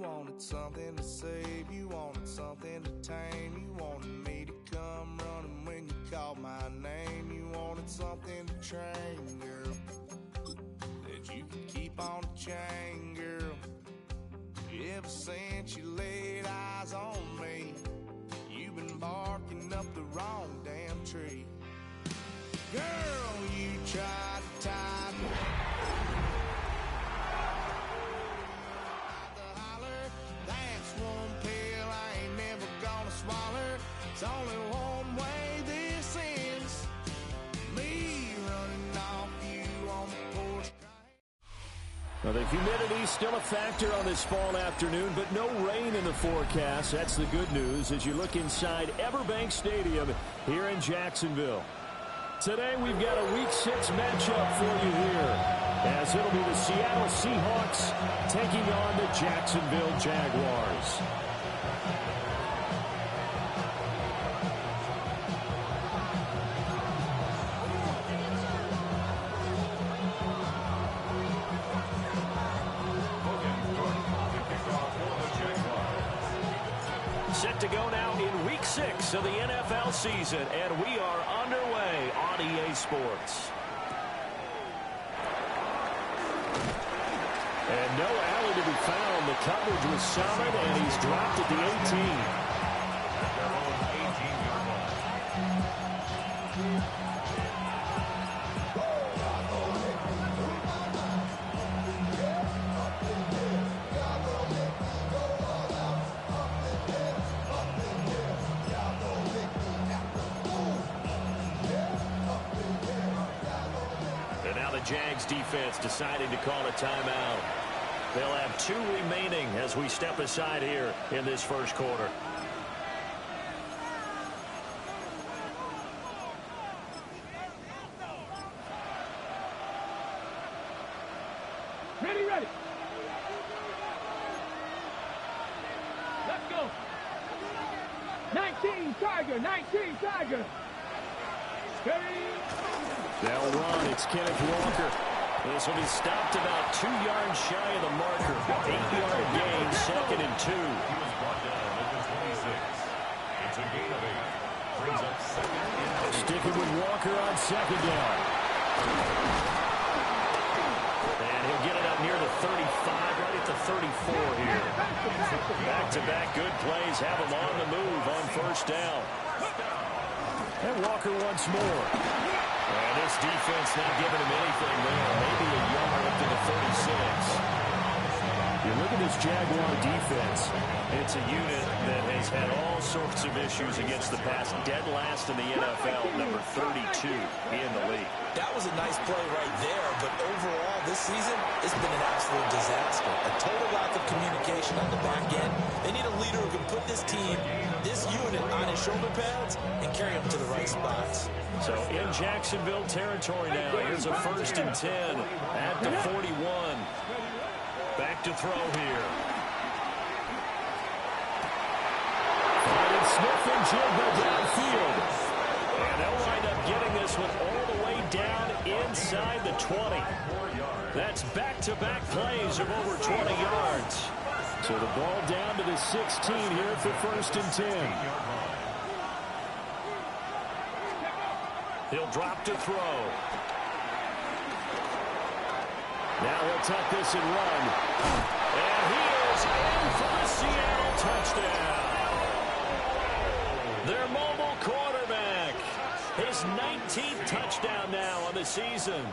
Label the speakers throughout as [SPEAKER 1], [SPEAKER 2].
[SPEAKER 1] wanted something to save, you wanted something to tame, you wanted me to come running when you called my name. You wanted something to train, girl, that you could keep on the chain, girl. Ever since you laid eyes on me, you've been barking up the wrong damn tree. Girl, you tried to tie me. That's one pill I ain't never gonna swallow. It's only one way this ends. Me running off you on the porch.
[SPEAKER 2] Well, the humidity's still a factor on this fall afternoon, but no rain in the forecast. That's the good news as you look inside Everbank Stadium here in Jacksonville. Today we've got a Week 6 matchup for you here, as it'll be the Seattle Seahawks taking on the Jacksonville Jaguars. Set to go now in Week 6 of the NFL season, and we are underway on EA Sports. And no alley to be found. The coverage was solid, and he's dropped at the 18. Jags defense deciding to call a timeout. They'll have 2 remaining as we step aside here in this first quarter.
[SPEAKER 3] Ready. Let's go. 19 Tiger.
[SPEAKER 2] They'll run. It's Kenneth Walker. This will be stopped about 2 yards shy of the marker. 8-yard gain, 2nd and 2.
[SPEAKER 4] He was brought down at the 26. It's a gain of 8. Brings up 2nd and 2.
[SPEAKER 2] Sticking with Walker on 2nd down. And he'll get it up near the 35, right at the 34 here. Back-to-back good plays have him on the move on 1st down. And Walker once more. And this defense not giving him anything there. Maybe a yard up to the 36. You look at this Jaguar defense. It's a unit that has had all sorts of issues against the pass. Dead last in the NFL, number 32 in the league.
[SPEAKER 5] That was a nice play right there, but overall this season, it's been an absolute disaster. A total lack of communication on the back end. They need a leader who can put this team, this unit, on his shoulder pads and carry them to the right spots.
[SPEAKER 2] So in Jacksonville territory now, here's a 1st and 10 at the 41. Back to throw here. Finding Smith and Jigba downfield. And they'll wind up getting this one all the way down inside the 20. That's back-to-back plays of over 20 yards. So the ball down to the 16 here for 1st and 10. He'll drop to throw. Now he'll tuck this and run. And he is in for the Seattle touchdown. Their mobile quarterback. His 19th touchdown now on the season.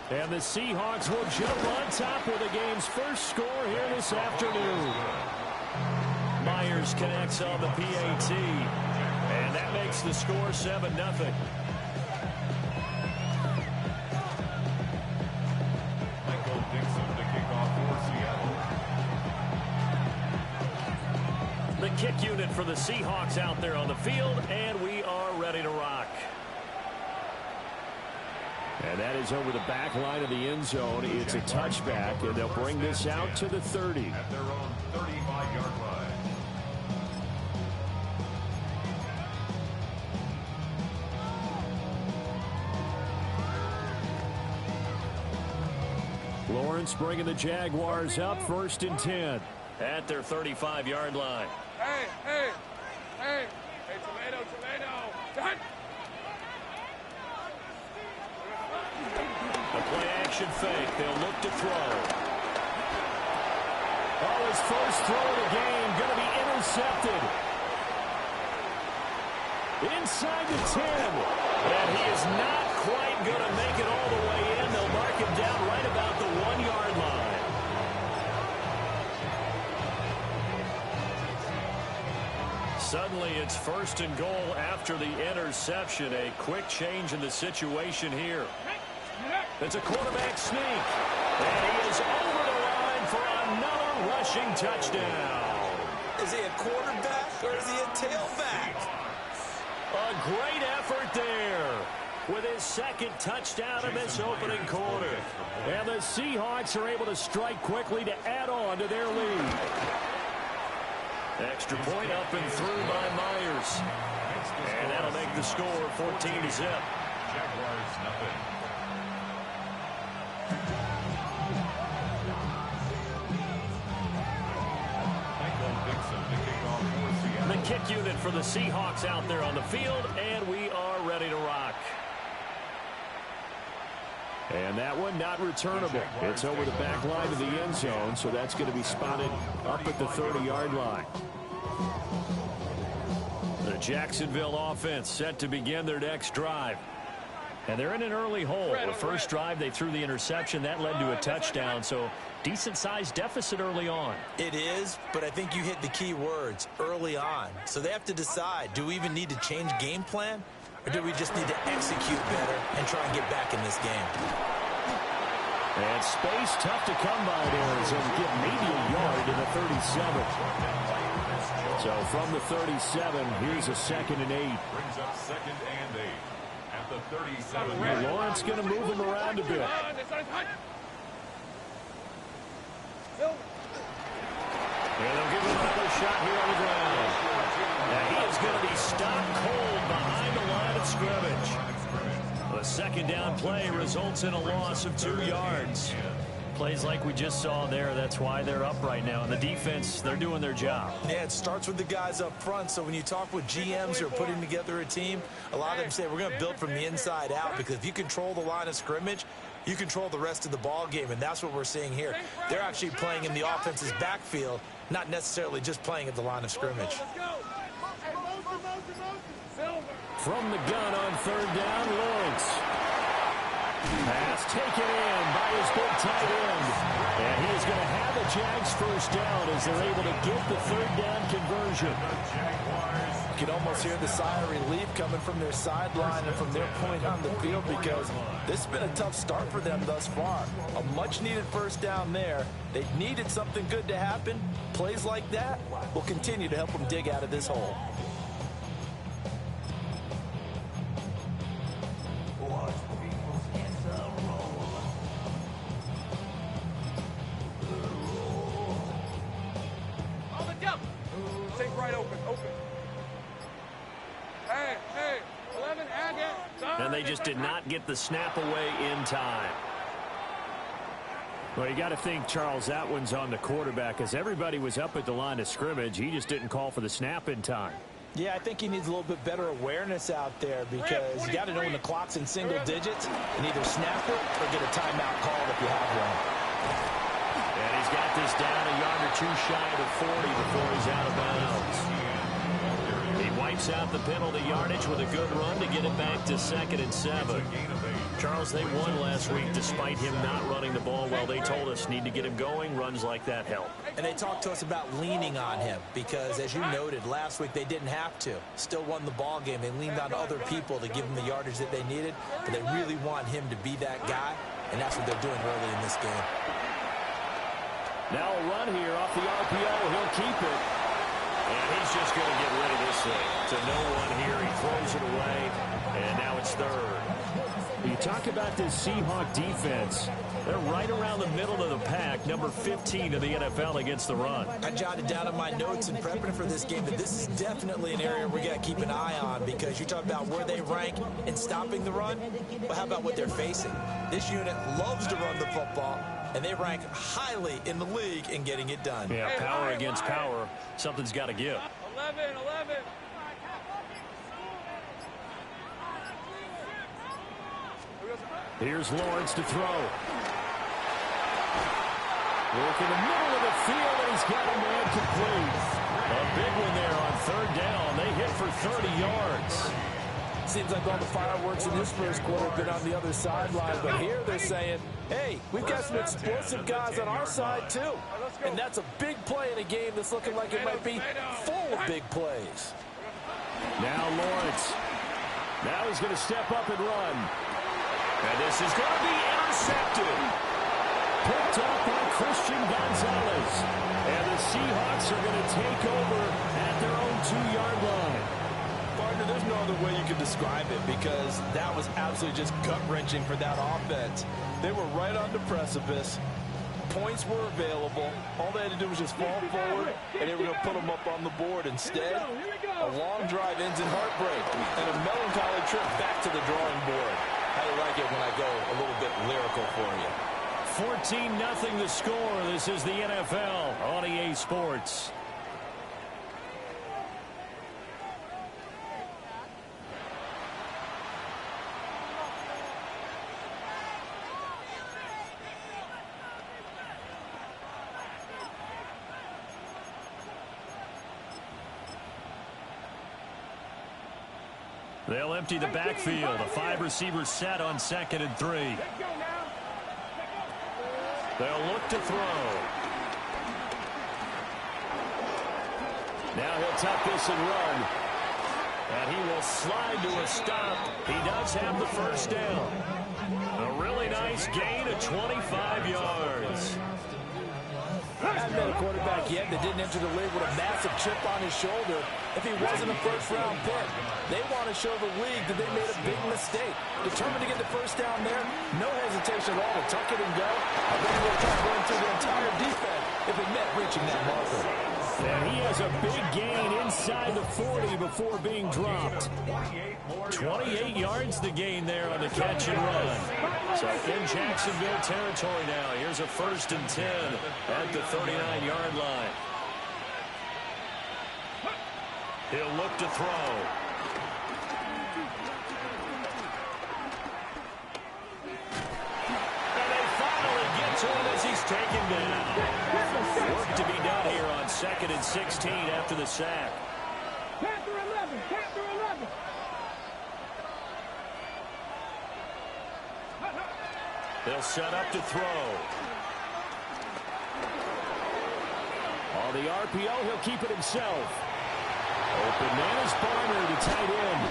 [SPEAKER 2] And the Seahawks will jump on top with the game's first score here this afternoon. Myers connects on the PAT. And that makes the score 7-0. The kick unit for the Seahawks out there on the field, and we are ready to rock. And that is over the back line of the end zone. It's a touchback, and they'll bring this out to the 30.
[SPEAKER 4] At their own 35-yard line.
[SPEAKER 2] Lawrence bringing the Jaguars up 1st and 10. at their 35-yard line.
[SPEAKER 3] Hey, Toledo. Done.
[SPEAKER 2] A play-action fake. They'll look to throw. Oh, his first throw of the game going to be intercepted. Inside the 10. And he is not quite going to make it all the way in. They'll mark him down right about the 1-yard line. Suddenly it's 1st and goal after the interception. A quick change in the situation here. It's a quarterback sneak. And he is over the line for another rushing touchdown.
[SPEAKER 5] Is he a quarterback or is he a tailback?
[SPEAKER 2] A great effort there with his second touchdown in this opening quarter. And the Seahawks are able to strike quickly to add on to their lead. Extra point up and through by Myers. And that'll make the score 14-0.
[SPEAKER 4] Jaguars nothing.
[SPEAKER 2] The kick unit for the Seahawks out there on the field, and we are ready to rock. And that one not returnable. It's over the back line of the end zone, so that's going to be spotted up at the 30-yard line. The Jacksonville offense set to begin their next drive. And they're in an early hole. The first drive, they threw the interception. That led to a touchdown, so decent-sized deficit early on.
[SPEAKER 5] It is, but I think you hit the key words, early on. So they have to decide, do we even need to change game plan, or do we just need to execute better and try and get back in this game?
[SPEAKER 2] And space tough to come by there as they'll get maybe a yard to the 37. So from the 37, here's a 2nd and 8.
[SPEAKER 4] Brings up 2nd and 8 at the 37.
[SPEAKER 2] Lawrence going to move him around a bit. And they'll give him another shot here on the ground. Now he is going to be stopped cold behind the line of scrimmage. The 2nd down play results in a loss of 2 yards. Plays like we just saw there, that's why they're up right now. And the defense, they're doing their job.
[SPEAKER 5] Yeah, it starts with the guys up front. So when you talk with GMs who are putting together a team, a lot of them say we're going to build from the inside out, because if you control the line of scrimmage, you control the rest of the ball game, and that's what we're seeing here. They're actually playing in the offense's backfield, not necessarily just playing at the line of scrimmage.
[SPEAKER 2] From the gun on 3rd down, Lawrence. Pass taken in by his big tight end. And he is going to have a Jags first down as they're able to get the 3rd down conversion.
[SPEAKER 5] You can almost hear the sigh of relief coming from their sideline and from their point on the field, because this has been a tough start for them thus far. A much-needed first down there. They needed something good to happen. Plays like that will continue to help them dig out of this hole.
[SPEAKER 3] Take right open. Hey, 11,
[SPEAKER 2] and they just did not get the snap away in time. Well, you got to think, Charles, that one's on the quarterback, as everybody was up at the line of scrimmage. He just didn't call for the snap in time.
[SPEAKER 5] Yeah, I think he needs a little bit better awareness out there, because you got to know when the clock's in single digits and either snap it or get a timeout called if you have one.
[SPEAKER 2] And he's got this down a yard or 2 shy of the 40 before he's out of bounds. He wipes out the penalty yardage with a good run to get it back to 2nd and 7. Charles, they won last week despite him not running the ball well. They told us need to get him going. Runs like that help.
[SPEAKER 5] And they talked to us about leaning on him, because, as you noted, last week they didn't have to. Still won the ball game. They leaned on other people to give them the yardage that they needed, but they really want him to be that guy, and that's what they're doing early in this game.
[SPEAKER 2] Now a run here off the RPO. He'll keep it. And he's just going to get rid of this thing to no one here. He throws it away. And now it's third. You talk about this Seahawk defense. They're right around the middle of the pack, number 15 in the NFL against the run.
[SPEAKER 5] I jotted down in my notes in prepping for this game that this is definitely an area we got to keep an eye on, because you talk about where they rank in stopping the run. Well, how about what they're facing? This unit loves to run the football, and they rank highly in the league in getting it done.
[SPEAKER 2] Yeah, power against power. Something's got to give.
[SPEAKER 3] 11.
[SPEAKER 2] Here's Lawrence to throw. Work in the middle of the field, and he's got a man complete. A big one there on third down. They hit for 30 yards.
[SPEAKER 6] Seems like all the fireworks in this first quarter have been on the other sideline, but here they're saying, hey, we've got some explosive guys on our side too. And that's a big play in a game that's looking like it might be full of big plays.
[SPEAKER 2] Now Lawrence. Now he's going to step up and run. And this is going to be intercepted. Picked up by Christian Gonzalez. And the Seahawks are going to take over at their own 2-yard line.
[SPEAKER 6] Partner, there's no other way you can describe it, because that was absolutely just gut-wrenching for that offense. They were right on the precipice. Points were available. All they had to do was just fall forward, and they were going to put them up on the board. Instead, a long drive ends in heartbreak and a melancholy trip back to the drawing board. How do you like it when I go a little bit lyrical for you?
[SPEAKER 2] 14-0 the score. This is the NFL on EA Sports. They'll empty the backfield. A 5 receiver set on 2nd and 3. They'll look to throw. Now he'll tuck this and run. And he will slide to a stop. He does have the first down. A really nice gain of 25 yards.
[SPEAKER 6] Hasn't been a quarterback yet that didn't enter the league with a massive chip on his shoulder. If he wasn't a first-round pick, they want to show the league that they made a big mistake. Determined to get the first down there, no hesitation at all to tuck it and go. I bet he would have tried going through the entire defense if it meant reaching that marker.
[SPEAKER 2] And he has a big gain inside the 40 before being dropped. 28 yards the gain there on the catch and run. So in Jacksonville territory now. Here's a 1st and 10 at the 39-yard line. He'll look to throw. And they finally get to him as he's taken down. Work to be done here on 2nd and 16 after the sack.
[SPEAKER 3] Panther 11.
[SPEAKER 2] They'll set up to throw. On the RPO, he'll keep it himself. Open man is Barner, the tight end.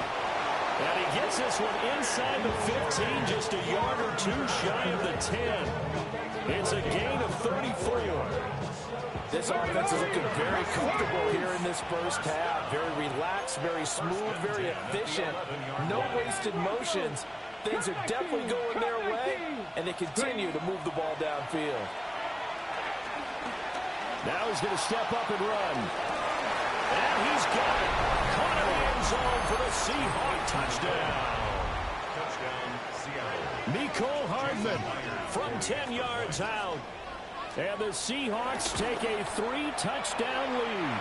[SPEAKER 2] And he gets this one inside the 15, just a yard or two shy of the 10. It's a gain of 34.
[SPEAKER 6] This offense is looking very comfortable here in this first half. Very relaxed, very smooth, very efficient. No wasted motions. Things are definitely going their way, and they continue to move the ball downfield.
[SPEAKER 2] Now he's going to step up and run. And he's got it. Caught in the end zone for the Seahawk touchdown.
[SPEAKER 4] Touchdown, Seattle.
[SPEAKER 2] Mecole Hardman from 10 yards out. And the Seahawks take a 3-touchdown lead.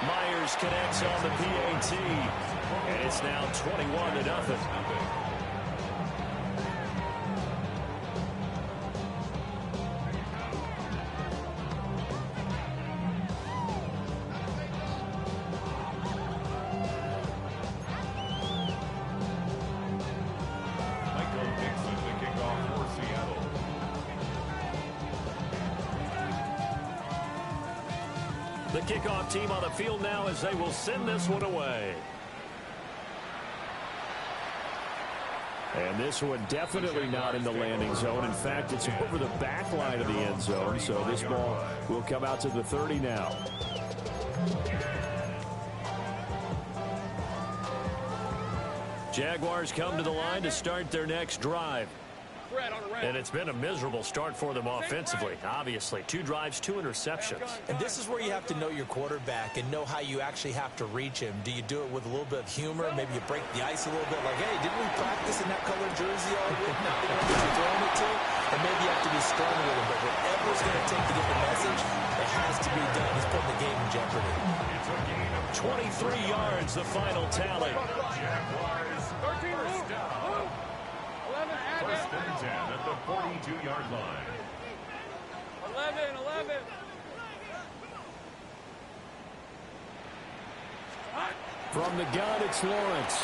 [SPEAKER 2] Myers connects on the PAT. And it's now 21-0. The kickoff team on the field now as they will send this one away. And this one definitely not in the landing zone. In fact, it's over the back line of the end zone. So this ball will come out to the 30 now. Jaguars come to the line to start their next drive. And it's been a miserable start for them offensively. Obviously, 2 drives, 2 interceptions.
[SPEAKER 5] And this is where you have to know your quarterback and know how you actually have to reach him. Do you do it with a little bit of humor? Maybe you break the ice a little bit, like, hey, didn't we practice in that colored jersey all week? Not the one that you're throwing it to. And maybe you have to be stern with him. But whatever it's going to take to get the message, it has to be done. He's putting the game in jeopardy.
[SPEAKER 2] 23 yards, the final tally.
[SPEAKER 4] Jaguars, first down. First and 10 at the 42-yard line.
[SPEAKER 3] 11.
[SPEAKER 2] From the gun, it's Lawrence.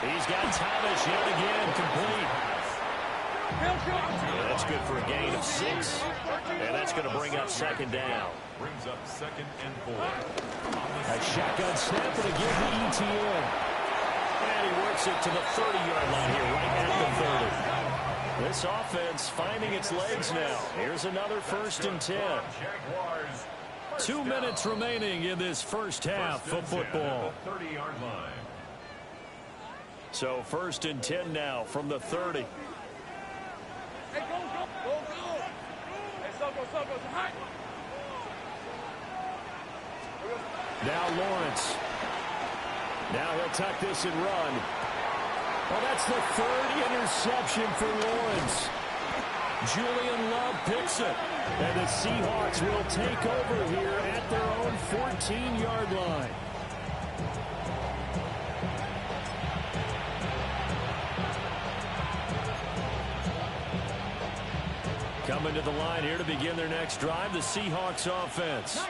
[SPEAKER 2] He's got Thomas yet again complete. Yeah, that's good for a gain of 6. And that's going to bring up second down.
[SPEAKER 4] Brings up 2nd and 4.
[SPEAKER 2] A shotgun snap and a give to ETN. And he works it to the 30-yard line here, right at the 30. This offense finding its legs now. Here's another 1st and 10. 2 minutes remaining in this first half of football.
[SPEAKER 4] 30-yard line.
[SPEAKER 2] So 1st and 10 now from the 30.
[SPEAKER 3] Hey, go. Hey, Soko. Hi.
[SPEAKER 2] Now Lawrence. Now he'll tuck this and run. Well, that's the 3rd interception for Lawrence. Julian Love picks it. And the Seahawks will take over here at their own 14-yard line. Coming to the line here to begin their next drive, the Seahawks offense.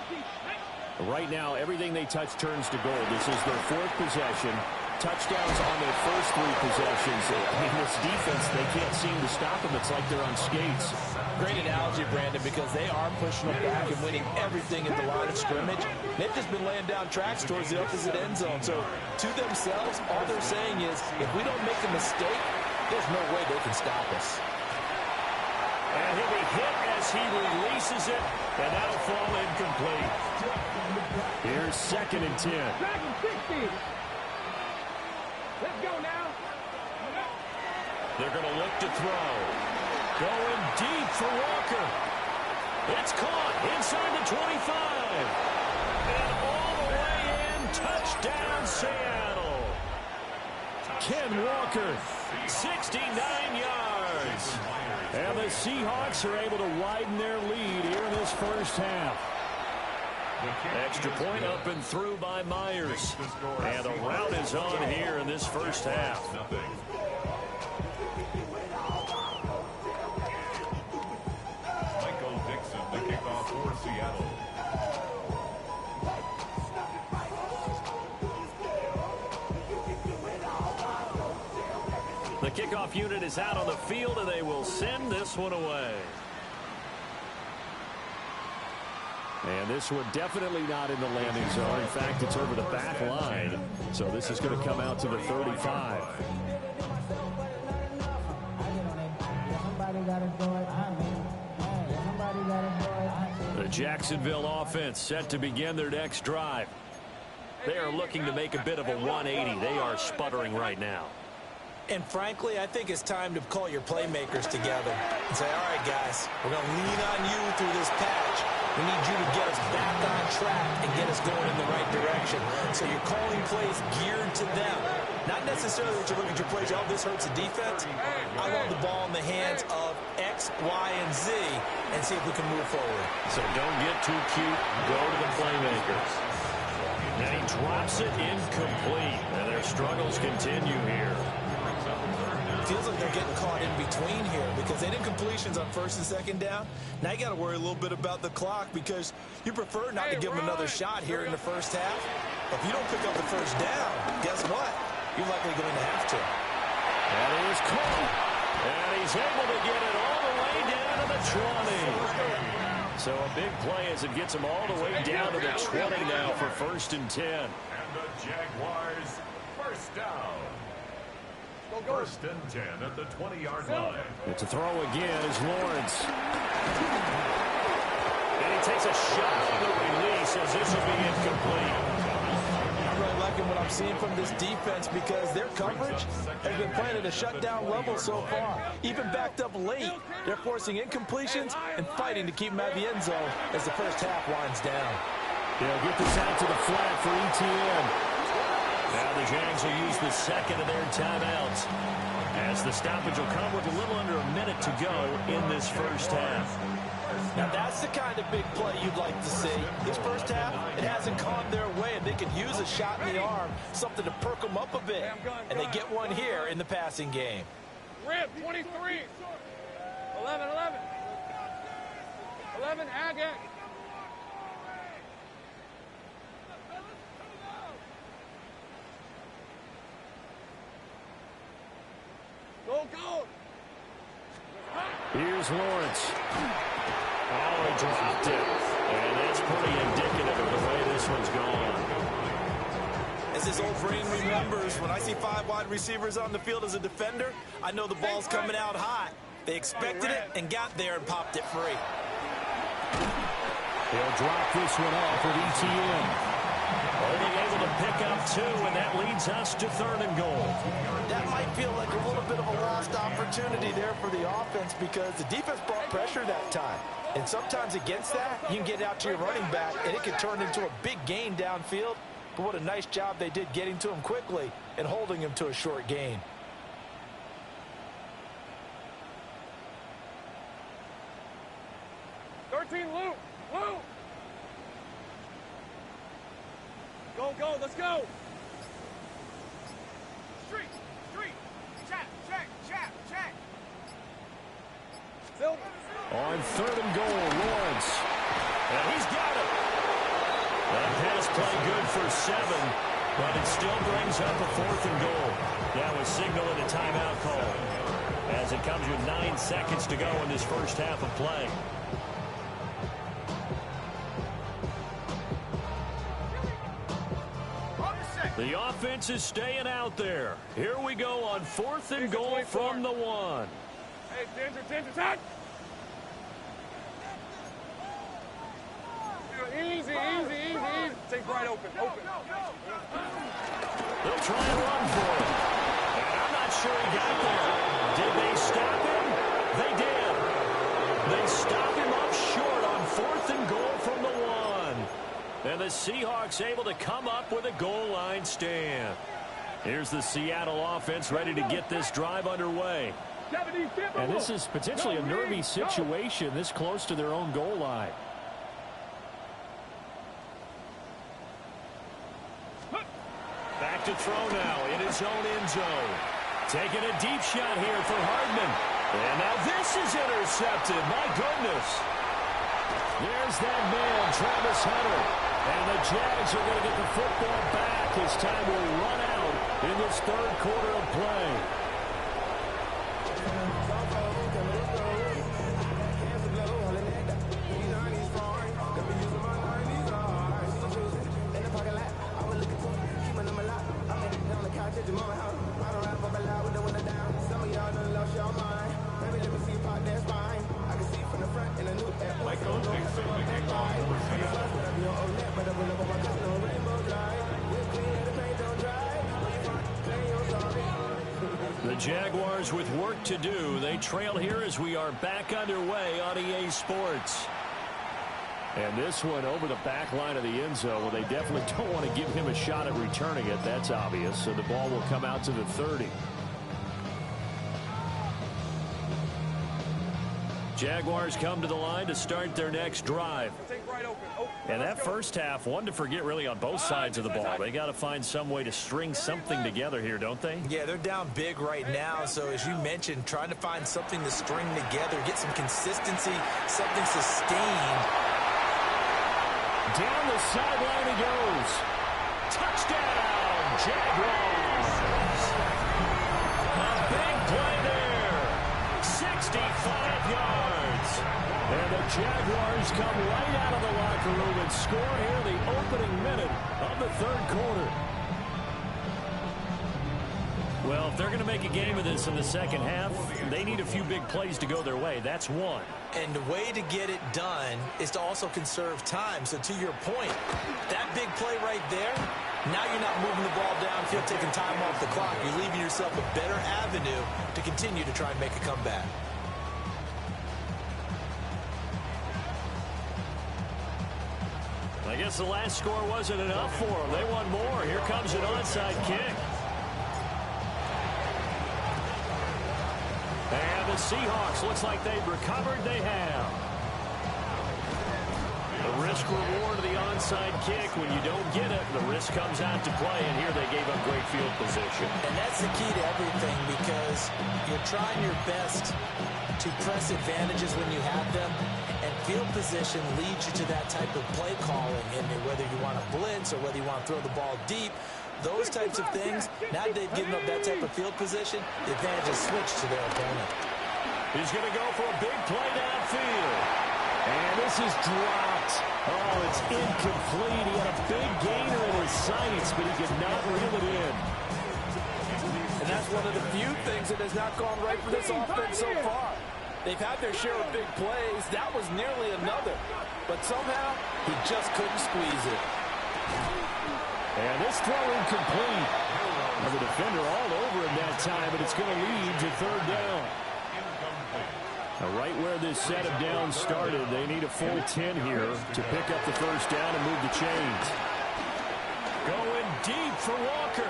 [SPEAKER 2] Right now, everything they touch turns to gold. This is their 4th possession. Touchdowns on their first 3 possessions. I mean, this defense, they can't seem to stop them. It's like they're on skates.
[SPEAKER 5] Great analogy, Brandon, because they are pushing them back and winning everything at the line of scrimmage. They've just been laying down tracks towards the opposite end zone. So, to themselves, all they're saying is, if we don't make a mistake, there's no way they can stop us.
[SPEAKER 2] And he'll be hit as he releases it, and that'll fall incomplete. Here's 2nd and 10.
[SPEAKER 3] Dragon 60. Let's go now.
[SPEAKER 2] They're going to look to throw. Going deep for Walker. It's caught inside the 25. And all the way in, touchdown Seattle. Ken Walker, 69 yards. And the Seahawks are able to widen their lead here in this first half. Extra point up and through by Myers. And the rout is on here in this first half.
[SPEAKER 4] Michael Dixon, the kickoff for Seattle.
[SPEAKER 2] The kickoff unit is out on the field, and they will send this one away. And this one definitely not in the landing zone. In fact, it's over the back line. So this is going to come out to the 35. The Jacksonville offense set to begin their next drive. They are looking to make a bit of a 180. They are sputtering right now.
[SPEAKER 5] And frankly, I think it's time to call your playmakers together and say, all right, guys, we're going to lean on you through this patch. We need you to get us back on track and get us going in the right direction. So you're calling plays geared to them. Not necessarily that you look at your plays, oh, this hurts the defense. I want the ball in the hands of X, Y, and Z and see if we can move forward.
[SPEAKER 2] So don't get too cute. Go to the playmakers. And he drops it incomplete. And their struggles continue here.
[SPEAKER 5] Feels like they're getting caught in between here because they did completions on 1st and 2nd down. Now you got to worry a little bit about the clock because you prefer not to give them another shot here in the first half. But if you don't pick up the 1st down, guess what? You're likely going to have to.
[SPEAKER 2] And he is caught. And he's able to get it all the way down to the 20. So a big play as it gets him all the way down to the 20 now for 1st and 10.
[SPEAKER 4] And the Jaguars, first down. 1st and 10 at the 20-yard line.
[SPEAKER 2] It's a throw again is Lawrence. And he takes a shot on the release as this will be incomplete.
[SPEAKER 5] I'm really liking what I'm seeing from this defense because their coverage has been playing at a shutdown level so far. Even backed up late, they're forcing incompletions and fighting to keep them out of the end zone as the first half winds down.
[SPEAKER 2] They'll get this out to the flat for ETN. Now the Jags will use the second of their timeouts, as the stoppage will come with a little under a minute to go in this first half.
[SPEAKER 5] Now that's the kind of big play you'd like to see. This first half, it hasn't gone their way, and they could use a shot in the arm, something to perk them up a bit. And they get one here in the passing game.
[SPEAKER 3] Rip, 23. 11, 11. 11, Agate. Go, go.
[SPEAKER 2] Here's Lawrence. Oh, he dropped it. And that's pretty indicative of the way this one's gone.
[SPEAKER 5] As his old brain remembers, when I see 5 wide receivers on the field as a defender, I know the ball's coming out hot. They expected it and got there and popped it free.
[SPEAKER 2] He'll drop this one off with ETN. Only able to pick up 2, and that leads us to 3rd and goal.
[SPEAKER 5] That might feel like a little bit of a lost opportunity there for the offense because the defense brought pressure that time. And sometimes against that, you can get out to your running back, and it can turn into a big gain downfield. But what a nice job they did getting to him quickly and holding him to a short gain.
[SPEAKER 3] Luke. Luke. Go, go, let's go. Street, street. Check, check, check, check. Silver.
[SPEAKER 2] On 3rd and goal, Lawrence. And he's got it. That pass play good for 7, but it still brings up a 4th and goal. That was signaling a timeout call as it comes with 9 seconds to go in this first half of play. The offense is staying out there. Here we go on 4th and goal from the 1.
[SPEAKER 3] Hey, danger, touch. Easy, easy, easy. Take right open, open.
[SPEAKER 2] They'll try and run for it. And I'm not sure he got there. Did they stop him? They did. They stop him up short on 4th and goal from the 1. And the Seahawks able to come up with a goal line stand. Here's the Seattle offense ready to get this drive underway. And this is potentially a nervy situation this close to their own goal line. Back to throw now in his own end zone. Taking a deep shot here for Hardman. And now this is intercepted. My goodness. There's that man, Travis Hunter. And the Jags are going to get the football back as time will run out in this 3rd quarter of play. The Jaguars with work to do. They trail here as we are back underway on EA Sports. And this one over the back line of the end zone. Well, they definitely don't want to give him a shot at returning it. That's obvious. So the ball will come out to the 30. Jaguars come to the line to start their next drive. And that first half, one to forget really on both sides of the ball. They got to find some way to string something together here, don't they?
[SPEAKER 5] Yeah, they're down big right now. So as you mentioned, trying to find something to string together, get some consistency, something sustained.
[SPEAKER 2] Down the sideline he goes. Touchdown, Jaguars. A big play there. 65 yards. And the Jaguars come right out of the locker room and score here the opening minute of the 3rd quarter. Well, if they're going to make a game of this in the second half, they need a few big plays to go their way. That's one.
[SPEAKER 5] And the way to get it done is to also conserve time. So to your point, that big play right there, Now you're not moving the ball downfield, taking time off the clock. You're leaving yourself a better avenue to continue to try and make a comeback.
[SPEAKER 2] I guess the last score wasn't enough for them. They want more. Here comes an onside kick. And the Seahawks, looks like they've recovered. They have. The risk reward of the onside kick. When you don't get it, the risk comes out to play. And here they gave up great field position.
[SPEAKER 5] And that's the key to everything, because you're trying your best to press advantages when you have them. And field position leads you to that type of play calling. And whether you want to blitz or whether you want to throw the ball deep, those types of things, now that they've given up that type of field position, the advantage is switched to their opponent.
[SPEAKER 2] He's going to go for a big play downfield. And this is dropped. Oh, it's incomplete. He had a big gainer in his sights, but he could not reel it in.
[SPEAKER 6] And that's one of the few things that has not gone right for this offense so far. They've had their share of big plays. That was nearly another. But somehow, he just couldn't squeeze it.
[SPEAKER 2] And this throw incomplete. The defender all over him that time, but it's going to lead to third down. Right where this set of downs started, they need a full 10 here to pick up the first down and move the chains. Going deep for Walker.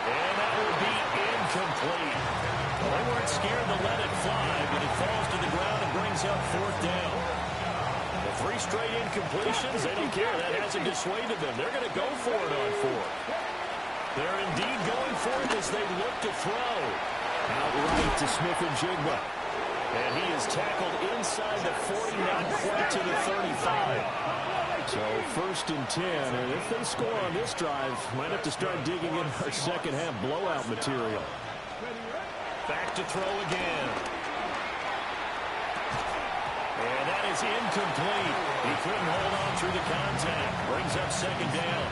[SPEAKER 2] And that will be incomplete. They weren't scared to let it fly, but it falls to the ground and brings up fourth down. The 3 straight incompletions, they don't care. That hasn't dissuaded them. They're going to go for it on fourth. They're indeed going for it as they look to throw. Outright to Smith-Njigba. And he is tackled inside the 40, not quite to the 35. So first and 10, and if they score on this drive, might have to start digging in our second half blowout material. Back to throw again. And that is incomplete. He couldn't hold on through the contact. Brings up second down.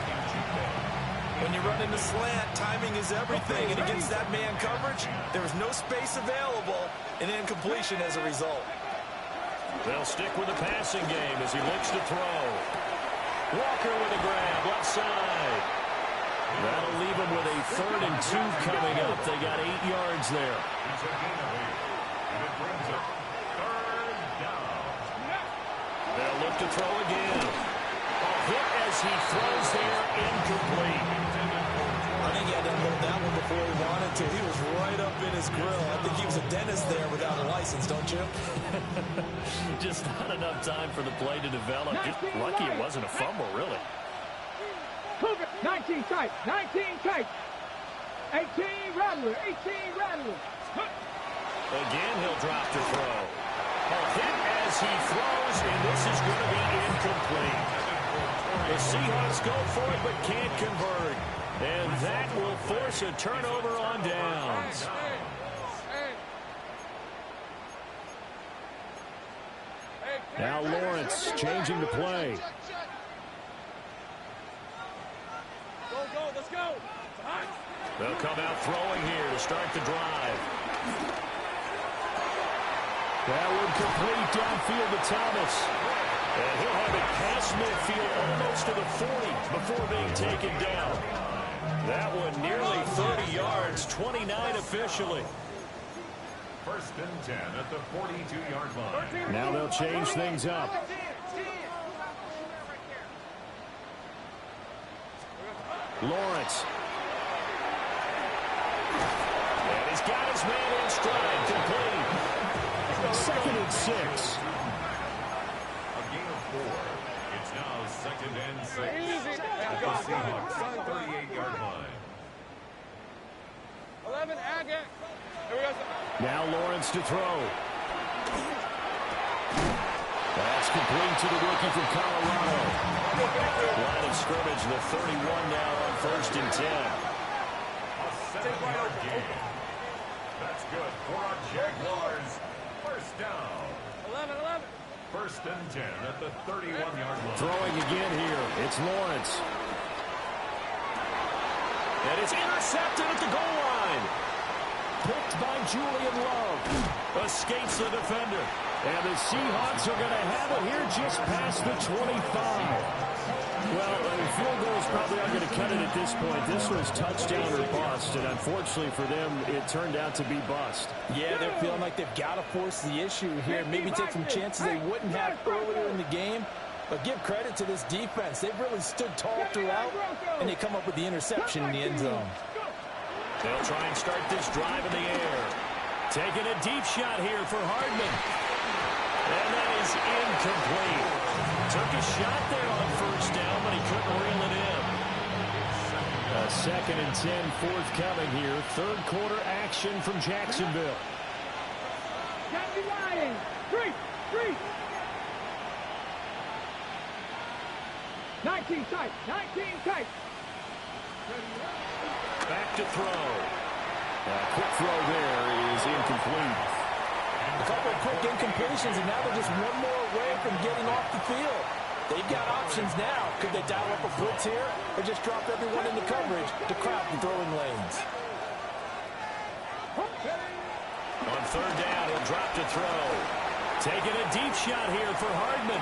[SPEAKER 5] When you run into slant, timing is everything, and against that man coverage, there was no space available, and incompletion as a result.
[SPEAKER 2] They'll stick with the passing game as he looks to throw. Walker with a grab, left side. That'll leave him with a 3rd and 2 coming up. They got 8 yards there. They'll look to throw again. A hit as he throws there, incomplete.
[SPEAKER 5] I think he had to unload that one before he wanted to. He was right up in his grill. I think he was a dentist there without a license, don't you?
[SPEAKER 2] Just not enough time for the play to develop. Just lucky it wasn't a fumble, really.
[SPEAKER 3] 19 tight, 19 tight. 18 Rattler, 18 Rattler.
[SPEAKER 2] Again, he'll drop to throw. A hit as he throws, and this is going to be incomplete. The Seahawks go for it, but can't convert. And that will force a turnover on downs. Now Lawrence changing the play.
[SPEAKER 3] Go, let's go.
[SPEAKER 2] They'll come out throwing here to start the drive. That would complete downfield to Thomas. And he'll have it past midfield almost to the 40 before being taken down. That one nearly 30 yards, 29 officially.
[SPEAKER 4] First and 10 at the 42-yard line.
[SPEAKER 2] Now they'll change things up. Lawrence. And he's got his man in stride, complete. 2nd and 6.
[SPEAKER 4] A gain of 4. It's now 2nd and 6 at the Seahawks 38-yard line.
[SPEAKER 3] 11, Agate. Here we go.
[SPEAKER 2] Now Lawrence to throw. That's complete to the rookie from Colorado. Line of scrimmage, the 31 now on 1st and 10.
[SPEAKER 4] A 7-yard gain. That's good for our Jaguars. First down.
[SPEAKER 3] 11.
[SPEAKER 4] 1st and 10 at the 31-yard line.
[SPEAKER 2] Throwing again here. It's Lawrence. And it's intercepted at the goal line. Picked by Julian Love. Escapes the defender. And the Seahawks are going to have it here just past the 25. Well, field goals probably aren't going to cut it at this point. This was touchdown or bust, and unfortunately for them, it turned out to be bust.
[SPEAKER 6] Yeah, they're feeling like they've got to force the issue here. Maybe take some chances they wouldn't have earlier in the game. But give credit to this defense. They've really stood tall throughout, and they come up with the interception in the end zone.
[SPEAKER 2] They'll try and start this drive in the air. Taking a deep shot here for Hardman. And that is incomplete. Took a shot there on first down, but he couldn't reel it in. A 2nd and 10 forthcoming here. Third quarter action from Jacksonville.
[SPEAKER 3] Captain Ryan, three. 19 tight.
[SPEAKER 2] Back to throw. A quick throw there is incomplete.
[SPEAKER 6] A couple of quick incompletions, and now they're just one more away from getting off the field. They've got options now. Could they dial up a blitz here or just drop everyone into coverage to crowd the throwing lanes?
[SPEAKER 2] On third down, he'll drop to throw. Taking a deep shot here for Hardman.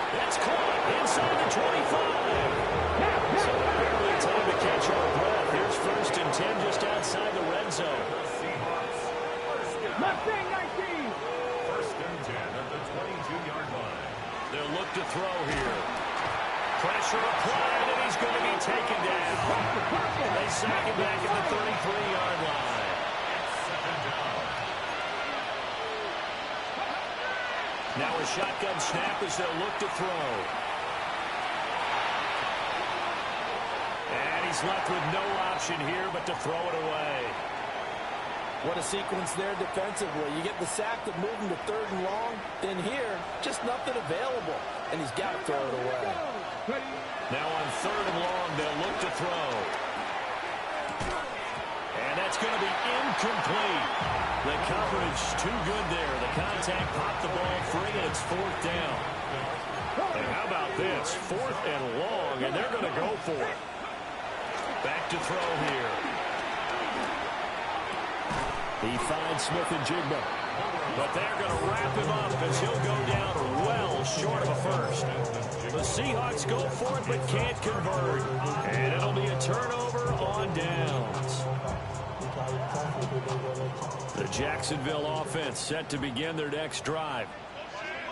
[SPEAKER 2] That's caught inside the 25. So barely time to catch our breath. Here's 1st and 10 just outside the red zone.
[SPEAKER 3] Mustang 19.
[SPEAKER 4] 1st and 10 at the 22-yard line.
[SPEAKER 2] They'll look to throw here. Pressure applied, and he's going to be taken down. They sack him back at the 33-yard line.
[SPEAKER 4] 2nd down.
[SPEAKER 2] Now a shotgun snap as they'll look to throw. And he's left with no option here but to throw it away.
[SPEAKER 6] What a sequence there defensively. You get the sack to move him to 3rd and long. Then here, just nothing available. And he's got to throw it away.
[SPEAKER 2] Now on 3rd and long, they'll look to throw. And that's going to be incomplete. The coverage too good there. The contact popped the ball free, and it's 4th down. And how about this? 4th and long, and they're going to go for it. Back to throw here. He finds Smith and Jigba. But they're going to wrap him up as he'll go down well short of a first. The Seahawks go for it but can't convert. And it'll be a turnover on downs. The Jacksonville offense set to begin their next drive.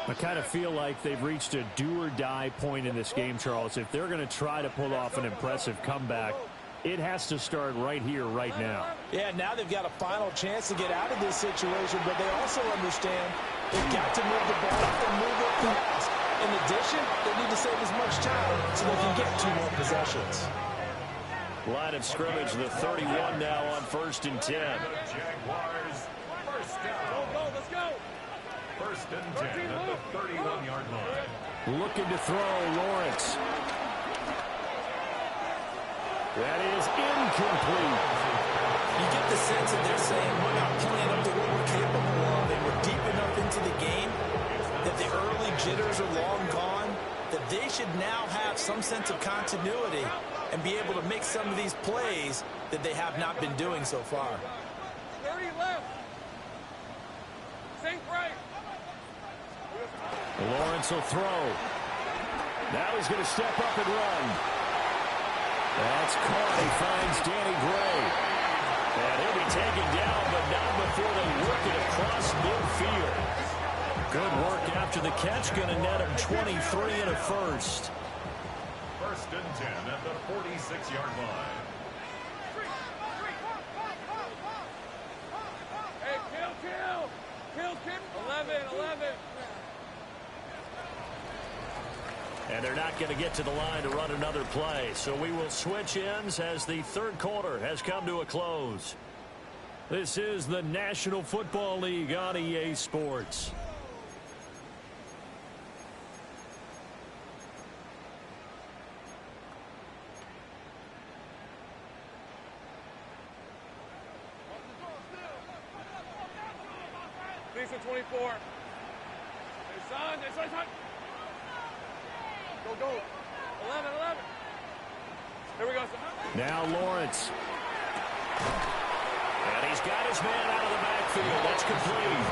[SPEAKER 2] I kind of feel like they've reached a do-or-die point in this game, Charles. If they're going to try to pull off an impressive comeback, it has to start right here, right now.
[SPEAKER 6] Yeah, now they've got a final chance to get out of this situation, but they also understand they've got to move the ball and move it fast. In addition, they need to save as much time so they can get 2 more possessions.
[SPEAKER 2] Line of scrimmage, the 31 now on 1st and 10.
[SPEAKER 4] Jaguars, 1st down.
[SPEAKER 3] Go, let's go.
[SPEAKER 4] 1st and 10 at the 31-yard line.
[SPEAKER 2] Looking to throw, Lawrence. That is incomplete.
[SPEAKER 5] You get the sense that they're saying we're not playing up to what we're capable of, and we're deep enough into the game that the early jitters are long gone, that they should now have some sense of continuity and be able to make some of these plays that they have not been doing so far.
[SPEAKER 3] 30 left. Sink right.
[SPEAKER 2] Lawrence will throw. Now he's going to step up and run. That's caught. He finds Danny Gray. And he'll be taken down, but not before they work it across midfield. Good work after the catch. Going to net him 23 and a first.
[SPEAKER 4] 1st and 10 at the 46-yard line.
[SPEAKER 3] Hey, kill. 11.
[SPEAKER 2] And they're not going to get to the line to run another play. So we will switch ends as the 3rd quarter has come to a close. This is the National Football League on EA Sports.
[SPEAKER 3] Please, 24. Hey, son. Go. 11. Here we go, son.
[SPEAKER 2] Now Lawrence. And he's got his man out of the backfield. That's complete.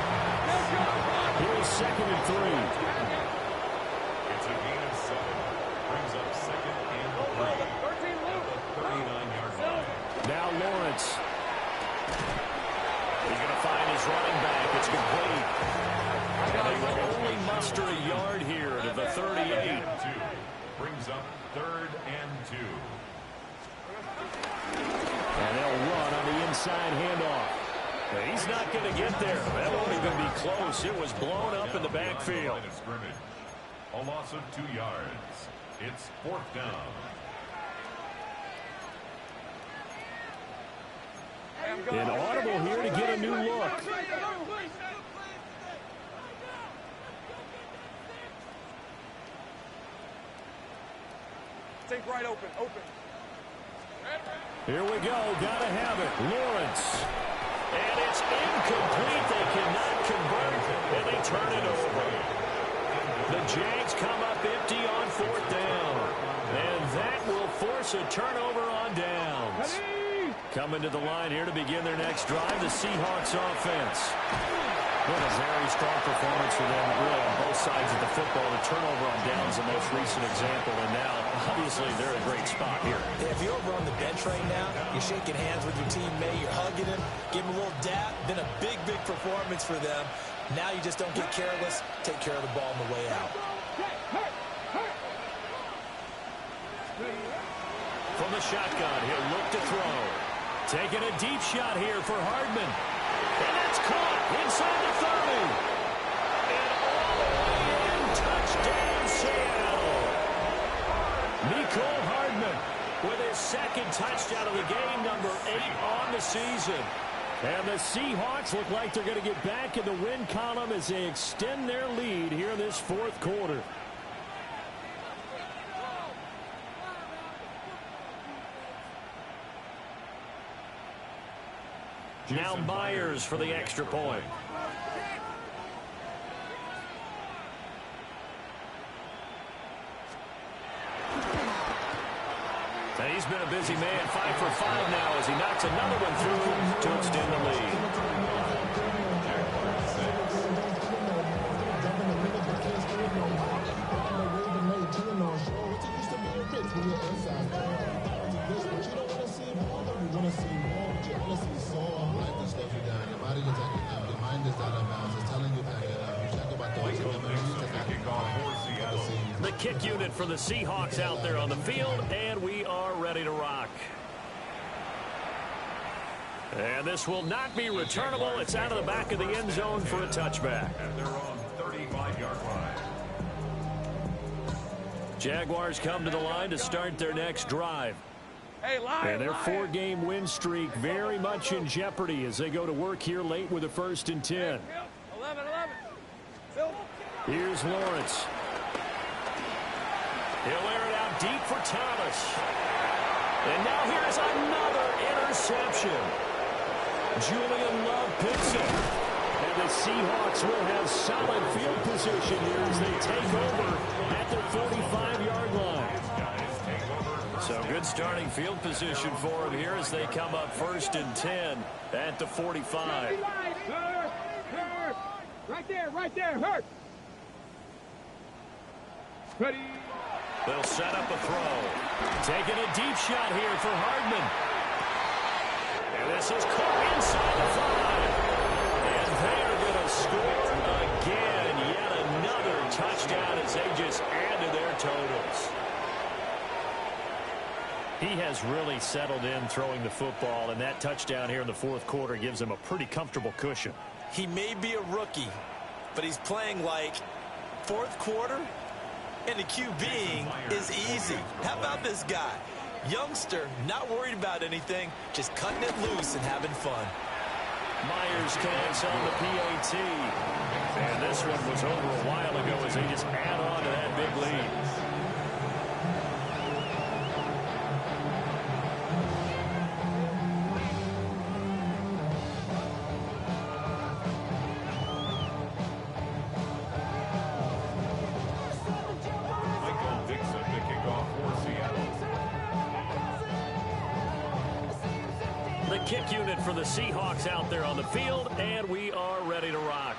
[SPEAKER 2] Here's 2nd and 3.
[SPEAKER 4] It's a gain of 7. Brings up 2nd and 3 at the 39-yard line.
[SPEAKER 2] Now Lawrence. He's going to find his running back. It's complete. And they will only muster a yard here to the 38.
[SPEAKER 4] Brings up 3rd and 2.
[SPEAKER 2] And they'll run on the inside handoff. But he's not going to get there. That won't even be close. It was blown up in the backfield.
[SPEAKER 4] A loss of 2 yards. It's 4th down.
[SPEAKER 2] An audible here to get a new look.
[SPEAKER 3] Take right open.
[SPEAKER 2] Here we go. Gotta have it. Lawrence. And it's incomplete. They cannot convert. And they turn it over. The Jags come up empty on 4th down. And that will force a turnover on downs. Coming to the line here to begin their next drive, the Seahawks offense. What a very strong performance for them, really, on both sides of the football. The turnover on downs, the most recent example, and now, obviously, they're in a great spot here.
[SPEAKER 5] Yeah, if you're over on the bench right now, you're shaking hands with your teammate, you're hugging him, giving him a little dap. Been a big, big performance for them. Now you just don't get careless. Take care of the ball on the way out.
[SPEAKER 2] From the shotgun, he'll look to throw. Taking a deep shot here for Hardman. And that's caught inside the 30. And all the way in, touchdown Seattle. Nicole Hardman with his 2nd touchdown of the game, number 8 on the season. And the Seahawks look like they're going to get back in the win column as they extend their lead here in this 4th quarter. Now Myers for the extra point. And he's been a busy man, 5 for 5 now as he knocks another one through to extend the lead. The kick unit for the Seahawks out there on the field, and we are ready to rock. And this will not be returnable. It's out of the back of the end zone for a touchback.
[SPEAKER 4] And they're on 35-yard line.
[SPEAKER 2] Jaguars come to the line to start their next drive. And their 4-game win streak very much in jeopardy as they go to work here late with a 1st and 10.
[SPEAKER 3] 11.
[SPEAKER 2] Here's Lawrence. He'll air it out deep for Thomas. And now here's another interception. Julian Love picks it. And the Seahawks will have solid field position here as they take over at their 45-yard line. So good starting field position for them here as they come up 1st and 10 at the 45.
[SPEAKER 3] Right there, hurt. Ready.
[SPEAKER 2] They'll set up a throw. Taking a deep shot here for Hardman. And this is caught inside the 5. And they are going to score again. Yet another touchdown as they just add to their totals. He has really settled in throwing the football, and that touchdown here in the 4th quarter gives him a pretty comfortable cushion.
[SPEAKER 5] He may be a rookie, but he's playing like 4th quarter, and the QBing is easy. How about this guy? Youngster, not worried about anything, just cutting it loose and having fun.
[SPEAKER 2] Myers connects on the PAT. And this one was over a while ago as they just add on to that big lead. The kick unit for the Seahawks out there on the field, and we are ready to rock.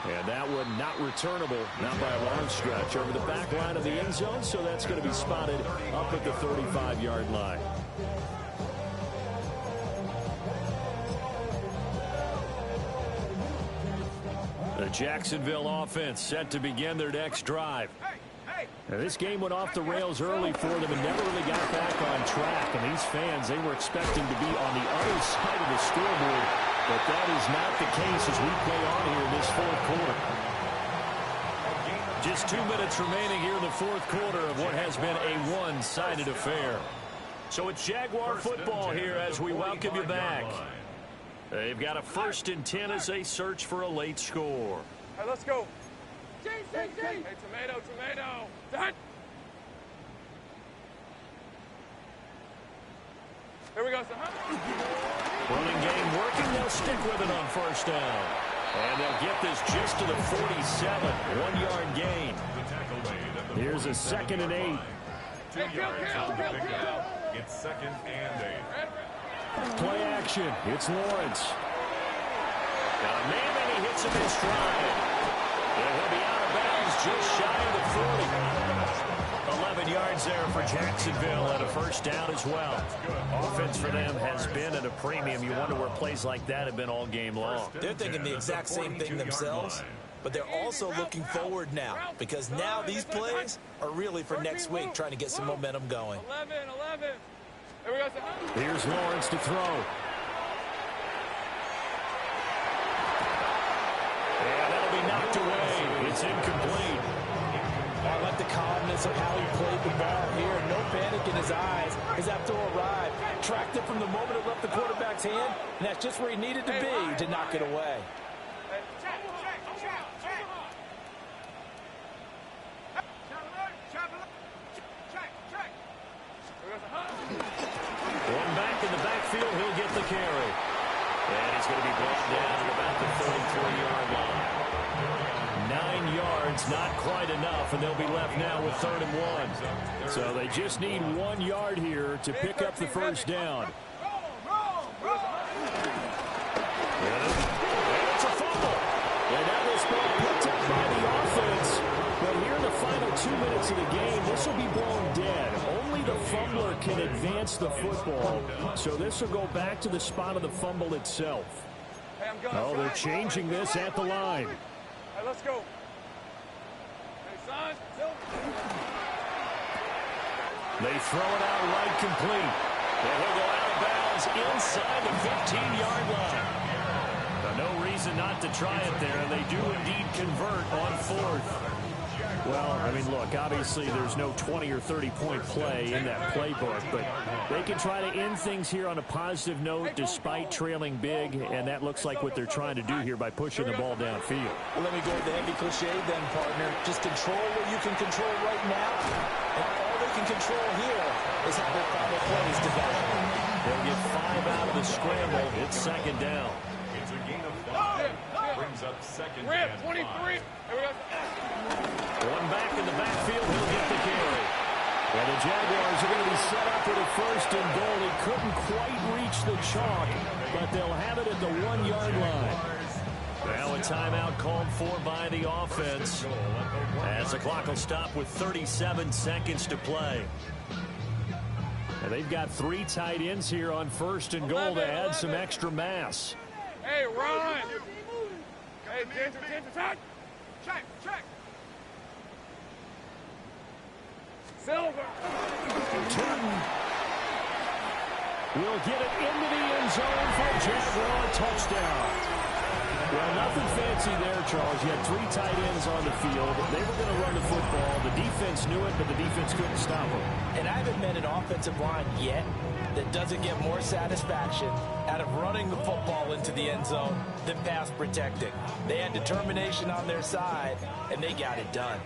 [SPEAKER 2] And that one not returnable, not by a long stretch, over the back line of the end zone, so that's going to be spotted up at the 35-yard line. The Jacksonville offense set to begin their next drive. Now, this game went off the rails early for them and never really got back on track. And these fans, they were expecting to be on the other side of the scoreboard, but that is not the case as we play on here in this fourth quarter. Just 2 minutes remaining here in the fourth quarter of what has been a one-sided affair. So it's Jaguar football here as we welcome you back. They've got a 1st and 10 as they search for a late score.
[SPEAKER 3] Hey, let's go. Hey, tomato. Done. Here we go, son.
[SPEAKER 2] Running game working. They'll stick with it on 1st down. And they'll get this just to the 47. 1-yard gain. Here's a 2nd and 8.
[SPEAKER 4] 2 yards on the pickup. It's 2nd and 8.
[SPEAKER 2] Play action. It's Lawrence. Got a man and he hits him in stride. And he'll be out of bounds just shy of the 40. 11 yards there for Jacksonville and a 1st down as well. Offense for them has been at a premium. You wonder where plays like that have been all game long.
[SPEAKER 5] They're thinking the exact same thing themselves, but they're also looking forward now because now these plays are really for next week, trying to get some momentum going.
[SPEAKER 3] 11. Here we go, son.
[SPEAKER 2] Here's Lawrence to throw. And that'll be knocked away. It's incomplete.
[SPEAKER 6] I like the calmness of how he played the ball here. No panic in his eyes as that throw arrived. Tracked it from the moment it left the quarterback's hand, and that's just where he needed to be to knock it away.
[SPEAKER 2] One back in the backfield, he'll get the carry. And he's going to be brought down at about the 33-yard line. 9 yards, not quite enough, and they'll be left now with 3rd and 1. So they just need 1 yard here to pick up the 1st down. And it's a fumble. And that was picked up by the offense. But here in the final 2 minutes of the game, this will be blown dead. Only the fumbler can advance the football. So this will go back to the spot of the fumble itself. Oh, they're changing this at the line.
[SPEAKER 3] Hey, let's go. Hey, son.
[SPEAKER 2] They throw it out right complete. And he'll go out of bounds inside the 15-yard line. Now, no reason not to try it there. They do indeed convert on 4th. Well, I mean, look, obviously there's no 20 or 30-point play in that playbook, but they can try to end things here on a positive note despite trailing big, and that looks like what they're trying to do here by pushing the ball downfield.
[SPEAKER 6] Well, let me go with the heavy cliche then, partner. Just control what you can control right now, and all they can control here is how their final plays develop.
[SPEAKER 2] They'll get 5 out of the scramble. It's 2nd down.
[SPEAKER 4] It's a gain of 5. Brings up 2nd and 5.
[SPEAKER 3] 23. Here we go.
[SPEAKER 2] One back in the backfield, he'll get the carry. And the Jaguars are going to be set up with a 1st and goal. He couldn't quite reach the chalk, but they'll have it at the 1-yard line. Now a timeout called for by the offense as the clock will stop with 37 seconds to play. And they've got 3 tight ends here on 1st and goal to add some extra mass.
[SPEAKER 3] Hey, Ron. Hey, Ginger, touch. Check. Silver.
[SPEAKER 2] Turton will get it into the end zone for a Jaguar touchdown. Well, nothing fancy there, Charles. You had 3 tight ends on the field. They were going to run the football. The defense knew it, but the defense couldn't stop them.
[SPEAKER 6] And I haven't met an offensive line yet that doesn't get more satisfaction out of running the football into the end zone than pass protecting. They had determination on their side, and they got it done.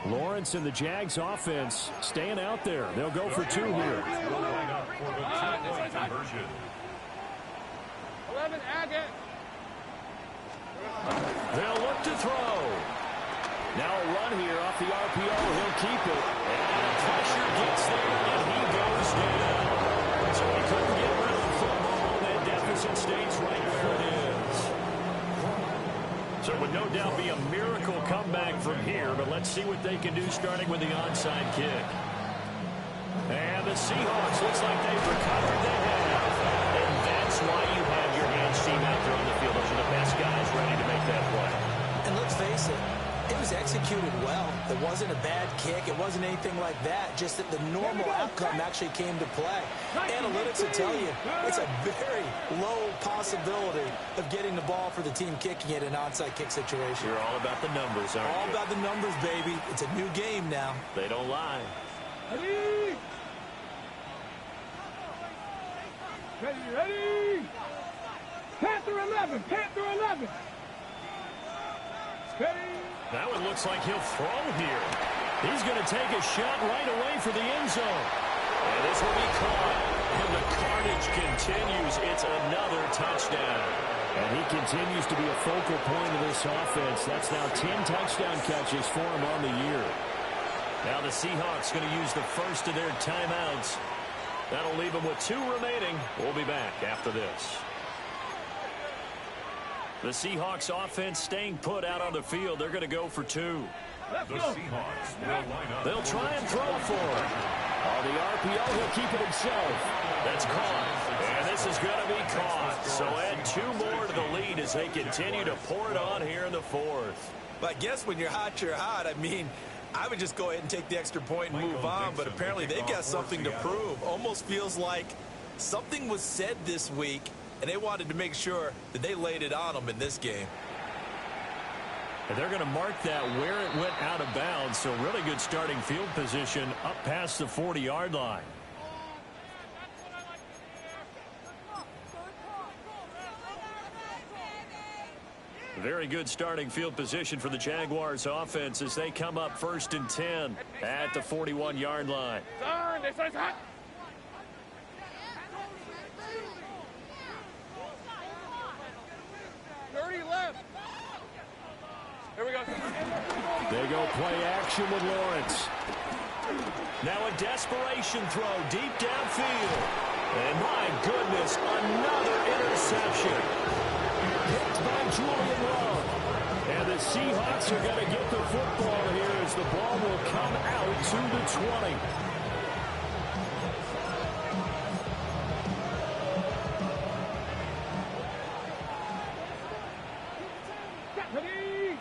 [SPEAKER 2] Lawrence and the Jags offense staying out there. They'll go for 2 here.
[SPEAKER 4] We'll line up for the 2-point conversion.
[SPEAKER 3] 11, Agate.
[SPEAKER 2] They'll look to throw. Now a run here off the RPO. He'll keep it. And pressure gets there, and he goes down. So Let's see what they can do starting with the onside kick. And the Seahawks, looks like they've recovered. They have. And that's why you have your hands team out there on the field. Those are the best guys ready to make that play.
[SPEAKER 5] And let's face it, it was executed well. It wasn't a bad kick. It wasn't anything like that. Just that the normal outcome actually came to play. Analytics will tell you it's a very low possibility of getting the ball for the team kicking it in an onside kick situation.
[SPEAKER 2] You're all about the numbers, aren't you?
[SPEAKER 5] All about the numbers, baby. It's a new game now.
[SPEAKER 2] They don't lie.
[SPEAKER 3] Ready? Ready? Panther 11, Panther 11. Ready?
[SPEAKER 2] That one looks like he'll throw here. He's going to take a shot right away for the end zone. And this will be caught. And the carnage continues. It's another touchdown. And he continues to be a focal point of this offense. That's now 10 touchdown catches for him on the year. Now the Seahawks going to use the first of their timeouts. That'll leave them with 2 remaining. We'll be back after this. The Seahawks offense staying put out on the field. They're going to go for 2.
[SPEAKER 4] The Seahawks will line up.
[SPEAKER 2] They'll try and throw for it. On the RPO, he'll keep it himself. That's caught. And this is going to be caught. So add 2 more to the lead as they continue to pour it on here in the 4th.
[SPEAKER 5] But I guess when you're hot, you're hot. I mean, I would just go ahead and take the extra point and move on, but apparently they've got something to prove. Almost feels like something was said this week, and they wanted to make sure that they laid it on them in this game.
[SPEAKER 2] And they're going to mark that where it went out of bounds, so really good starting field position up past the 40-yard line. Very good starting field position for the Jaguars offense as they come up 1st and 10 at the 41-yard line.
[SPEAKER 3] This one's hot. Here we go.
[SPEAKER 2] They go play action with Lawrence. Now a desperation throw deep downfield. And my goodness, another interception. Picked by Julian Love. And the Seahawks are going to get the football here as the ball will come out to the 20.
[SPEAKER 3] Ready?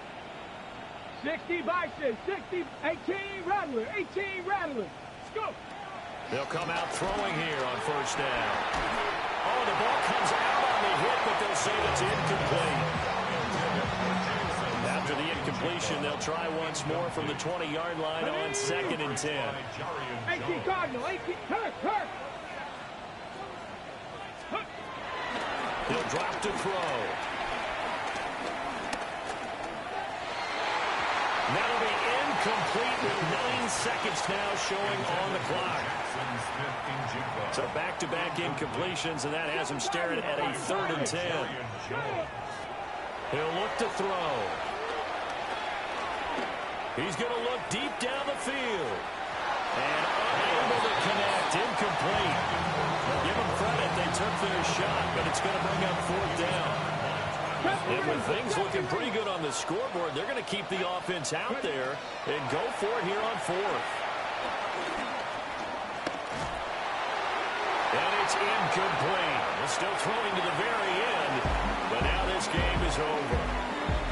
[SPEAKER 3] 60 Bison, 60, 18 Rattler, 18 Rattler. Let's go.
[SPEAKER 2] They'll come out throwing here on 1st down. Oh, the ball comes out on the hit, but they'll say it's incomplete. After the incompletion, they'll try once more from the 20-yard line on 2nd and 10.
[SPEAKER 3] 18 Cardinal, 18, hurt.
[SPEAKER 2] He'll drop to throw. That'll be incomplete with 9 seconds now showing on the clock. So back-to-back incompletions, and that has him staring at a 3rd and 10. He'll look to throw. He's going to look deep down the field. And unable to connect. Incomplete. Give them credit. They took their shot, but it's going to bring up 4th down. And with things looking pretty good on the scoreboard, they're going to keep the offense out there and go for it here on 4th. And it's incomplete. They're still throwing to the very end, but now this game is over.